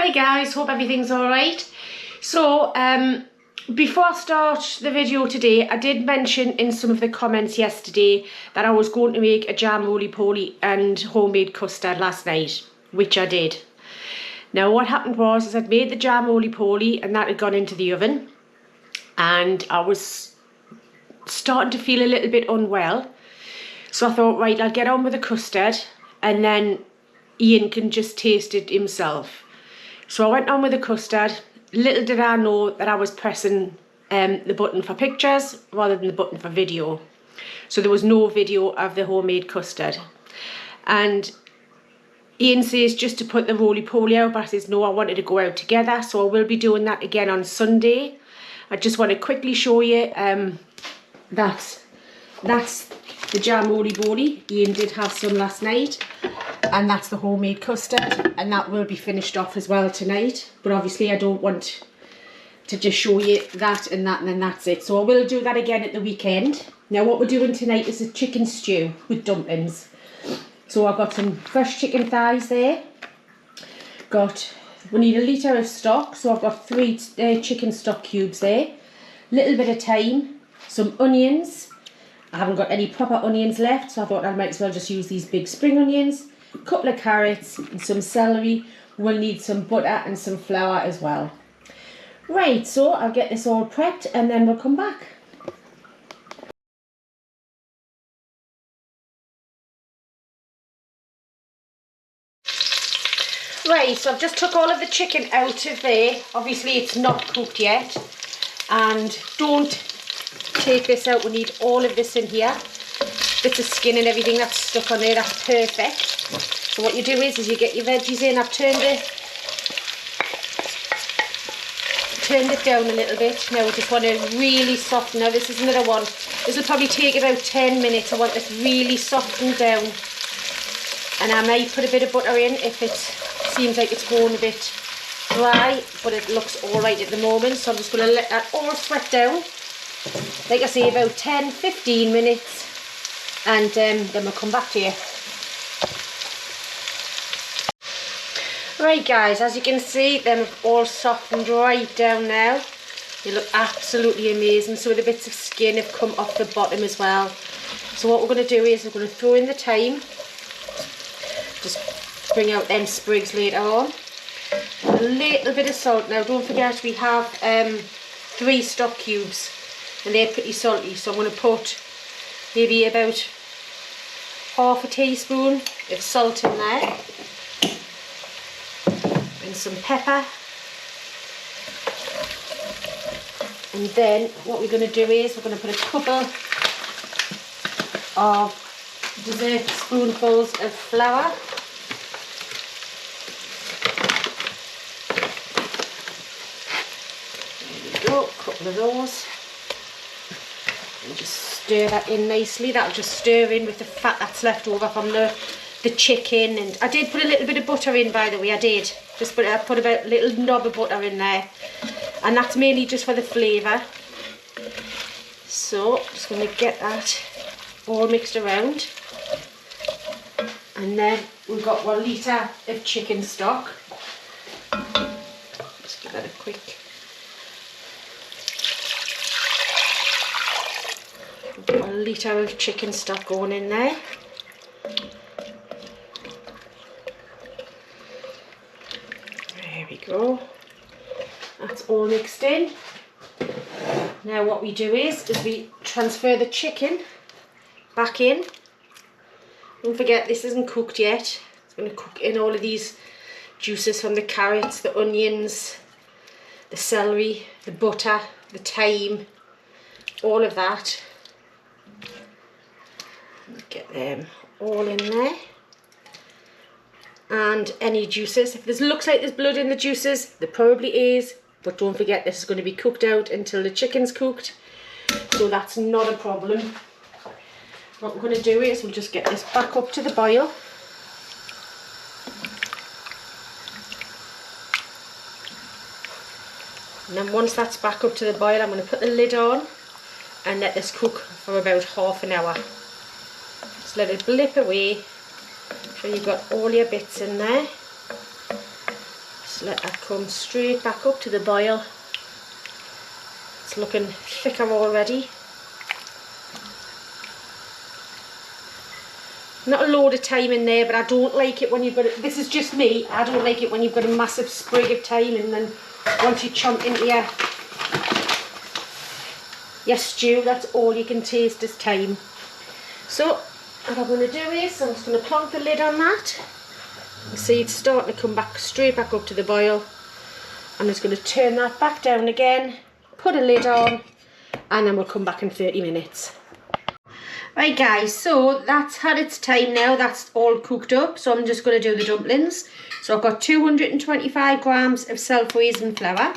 Hi guys, hope everything's alright. So, before I start the video today, I did mention in some of the comments yesterday that I was going to make a jam roly-poly and homemade custard last night, which I did. Now what happened was is I'd made the jam roly-poly and that had gone into the oven, and I was starting to feel a little bit unwell. So I thought, right, I'll get on with the custard and then Ian can just taste it himself. So I went on with the custard. Little did I know that I was pressing the button for pictures rather than the button for video. So there was no video of the homemade custard. And Ian says just to put the roly-poly out, but I says no, I wanted to go out together. So I will be doing that again on Sunday. I just want to quickly show you that's the jam roly-poly. Ian did have some last night. And that's the homemade custard, and that will be finished off as well tonight. But obviously I don't want to just show you that and then that's it. So I will do that again at the weekend. Now what we're doing tonight is a chicken stew with dumplings. So I've got some fresh chicken thighs there. We need a litre of stock, so I've got 3 chicken stock cubes there. Little bit of thyme, some onions. I haven't got any proper onions left, so I thought I might as well just use these big spring onions. A couple of carrots and some celery. We'll need some butter and some flour as well. Right, so I'll get this all prepped and then we'll come back. Right, so I've just took all of the chicken out of there. Obviously it's not cooked yet. And don't take this out, we need all of this in here. Bits of skin and everything that's stuck on there, that's perfect. So what you do is you get your veggies in. I've turned it down a little bit. Now we just want to really soften. Now this is another one. This will probably take about 10 minutes. I want this really softened down. And I might put a bit of butter in if it seems like it's going a bit dry, but it looks alright at the moment. So I'm just going to let that all sweat down. Like I say, about 10-15 minutes. And then we'll come back to you. Right guys, as you can see, them have all softened right down now. They look absolutely amazing. So the bits of skin have come off the bottom as well. So what we're going to do is we're going to throw in the thyme. Just bring out them sprigs later on. A little bit of salt. Now don't forget we have 3 stock cubes and they're pretty salty. So I'm going to put maybe about half a teaspoon of salt in there. And some pepper, and then what we're going to do is we're going to put a couple of dessert spoonfuls of flour. There we go, a couple of those, and just stir that in nicely. That'll just stir in with the fat that's left over from the chicken. And I did put a little bit of butter in, by the way. I did just I put about a little knob of butter in there, and that's mainly just for the flavour. So just going to get that all mixed around, and then we've got 1 litre of chicken stock. Just give that a quick. We've got 1 litre of chicken stock going in there. There we go. That's all mixed in. Now what we do is we transfer the chicken back in. Don't forget this isn't cooked yet. It's going to cook in all of these juices from the carrots, the onions, the celery, the butter, the thyme, all of that. Get them all in there. And any juices, if it looks like there's blood in the juices, there probably is, but don't forget this is going to be cooked out until the chicken's cooked, so that's not a problem. What we're going to do is we'll just get this back up to the boil. And then once that's back up to the boil, I'm going to put the lid on and let this cook for about half an hour. Just let it blip away. Sure you've got all your bits in there. Just let that come straight back up to the boil. It's looking thicker already. Not a load of thyme in there, but I don't like it when you've got it. This is just me. I don't like it when you've got a massive sprig of thyme, and then once you chomp into your stew, that's all you can taste is thyme. So what I'm going to do is I'm just going to plonk the lid on that. You see it's starting to come back straight back up to the boil. I'm just going to turn that back down again, put a lid on, and then we'll come back in 30 minutes. Right guys, so that's had its time now, that's all cooked up, so I'm just going to do the dumplings. So I've got 225 grams of self-raising flour.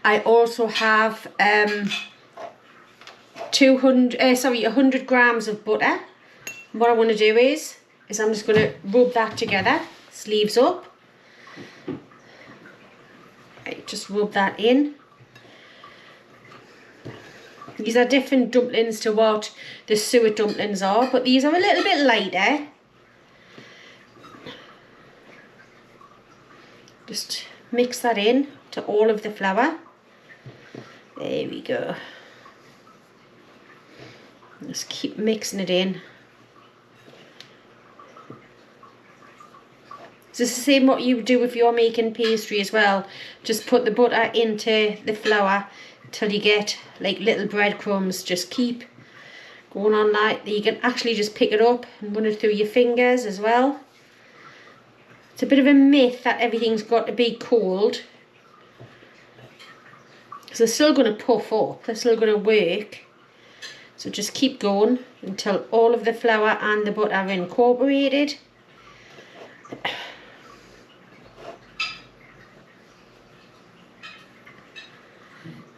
I also have 100 grams of butter. What I want to do is I'm just going to rub that together, sleeves up. Right, just rub that in. These are different dumplings to what the suet dumplings are, but these are a little bit lighter. Just mix that in to all of the flour. There we go. Just keep mixing it in. It's the same what you do if you're making pastry as well. Just put the butter into the flour till you get like little breadcrumbs. Just keep going on like that. You can actually just pick it up and run it through your fingers as well. It's a bit of a myth that everything's got to be cold, because they're still going to puff up, they're still going to work. So just keep going until all of the flour and the butter are incorporated.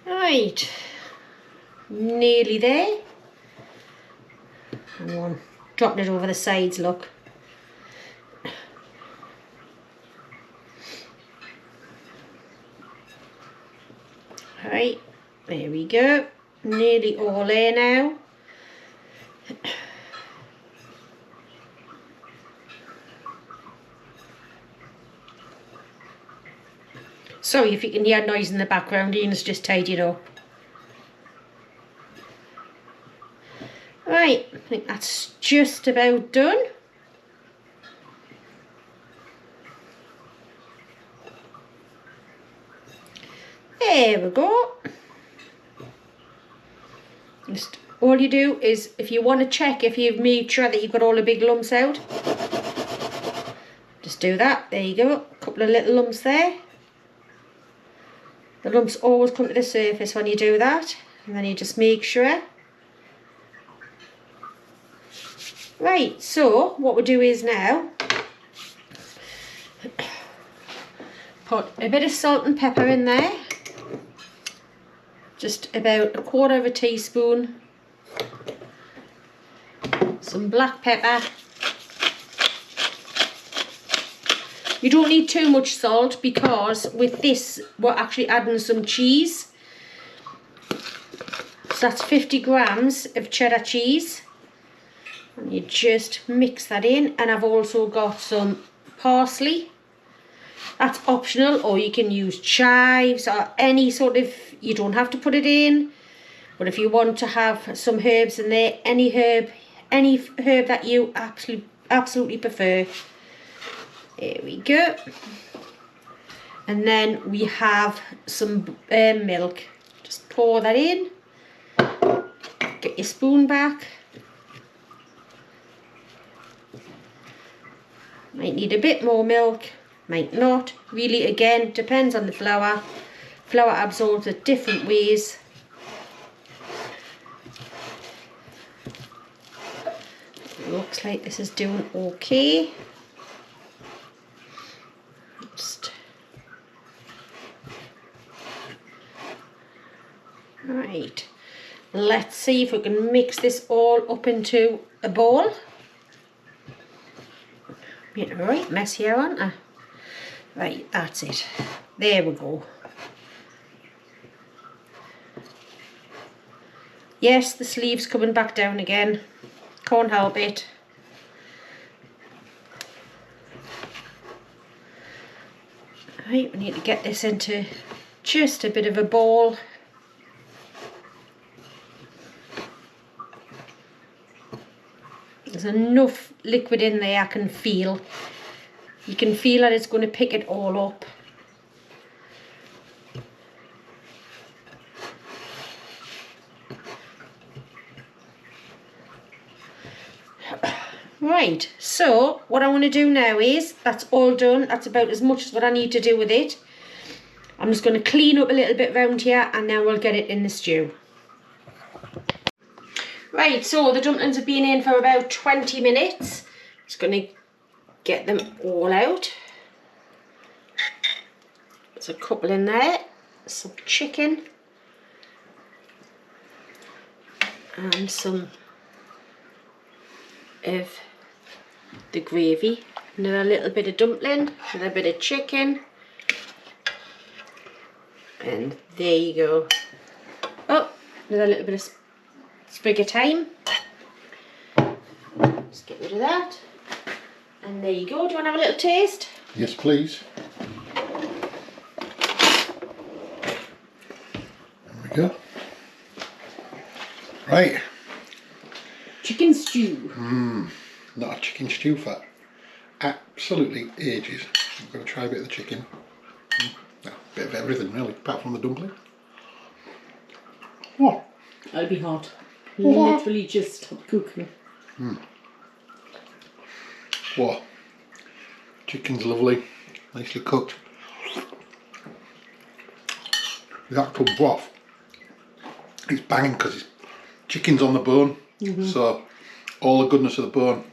Right, nearly there. Hang on, dropping it over the sides, look. Right, there we go. Nearly all there now. Sorry if you can hear noise in the background, Ian's just tidied up. Right, I think that's just about done. There we go. Just all you do is, if you want to check if you've made sure that you've got all the big lumps out, just do that. There you go, a couple of little lumps there. The lumps always come to the surface when you do that, and then you just make sure. Right, so what we'll do is now put a bit of salt and pepper in there. Just about 1/4 teaspoon. Some black pepper. You don't need too much salt, because with this we're actually adding some cheese. So that's 50 grams of cheddar cheese. And you just mix that in. And I've also got some parsley. That's optional, or you can use chives or any sort of, you don't have to put it in. But if you want to have some herbs in there, any herb that you absolutely prefer. There we go. And then we have some milk. Just pour that in. Get your spoon back. Might need a bit more milk, might not. Really, again, depends on the flour. Flour absorbs it different ways. Looks like this is doing okay. Right, let's see if we can mix this all up into a ball. Made a right mess here, aren't I? Right, that's it. There we go. Yes, the sleeve's coming back down again. Can't help it. Right, we need to get this into just a bit of a ball. There's enough liquid in there I can feel. You can feel that it's going to pick it all up. Right, so what I want to do now is, that's all done. That's about as much as what I need to do with it. I'm just going to clean up a little bit around here and then we'll get it in the stew. Right, so the dumplings have been in for about 20 minutes. Just going to get them all out. There's a couple in there. Some chicken. And some of the gravy. Another little bit of dumpling. Another bit of chicken. And there you go. Oh, another little bit of sprig of thyme. Just get rid of that. And there you go. Do you want to have a little taste? Yes, please. There we go. Right. Chicken stew. Not a chicken stew for absolutely ages. I'm going to try a bit of the chicken. A bit of everything really, apart from the dumpling. What? I'll be hot. Literally just stop cooking. What? Chicken's lovely, nicely cooked. The actual broth, it's banging because it's chicken's on the bone, so all the goodness of the bone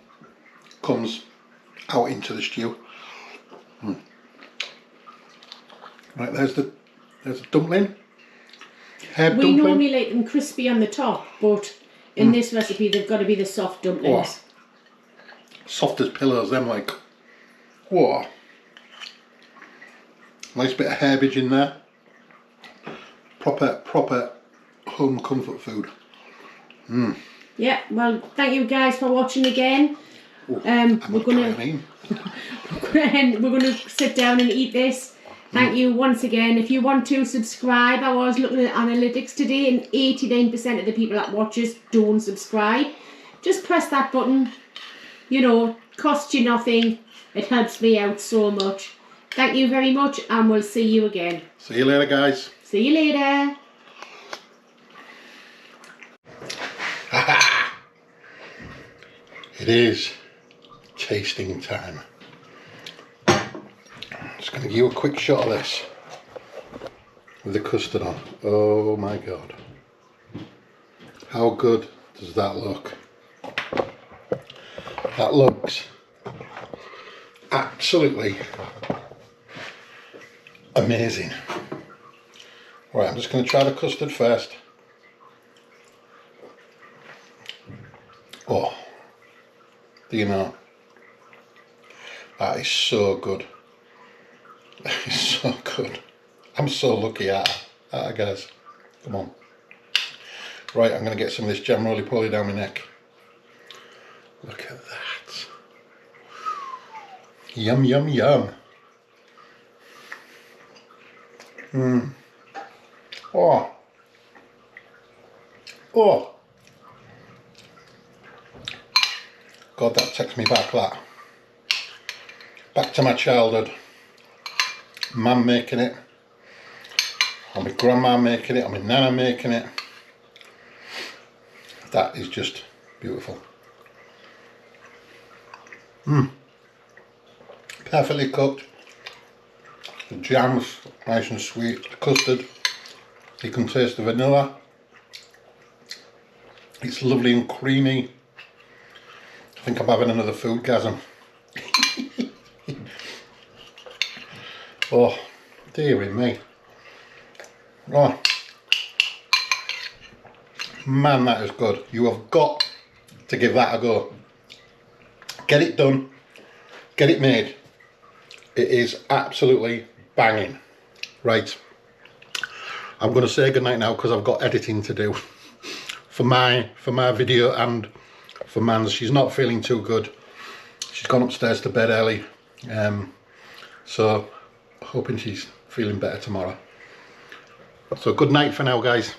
comes out into the stew. Right, there's the dumpling. Herb We dumpling. normally like them crispy on the top, but in this recipe they've got to be the soft dumplings. Soft as pillows, them like. Whoa. Nice bit of herbage in there. Proper home comfort food. Yeah, well, thank you guys for watching again. We're gonna sit down and eat this. Thank you once again. If you want to subscribe, I was looking at analytics today and 89% of the people that watch us don't subscribe. Just press that button. You know, costs you nothing. It helps me out so much. Thank you very much and we'll see you again. See you later, guys. See you later. It is tasting time. Just going to give you a quick shot of this with the custard on. Oh my god. How good does that look? That looks absolutely amazing. Right, I'm just going to try the custard first. Oh, do you know, that is so good. That is so good. I'm so lucky at it, guys. Come on. Right, I'm going to get some of this jam roly-poly down my neck. Look at that. Yum, yum, yum. Oh. Oh. God, that takes me back, that. Back to my childhood. Mum making it. Or my grandma making it, or my nana making it. That is just beautiful. Perfectly cooked. The jam's nice and sweet. The custard, you can taste the vanilla. It's lovely and creamy. I think I'm having another foodgasm. Oh, dearie me. Oh, man, that is good. You have got to give that a go. Get it done. Get it made. It is absolutely banging. Right. I'm going to say goodnight now because I've got editing to do for my video and for Man's. She's not feeling too good. She's gone upstairs to bed early. So hoping she's feeling better tomorrow. So good night for now, guys.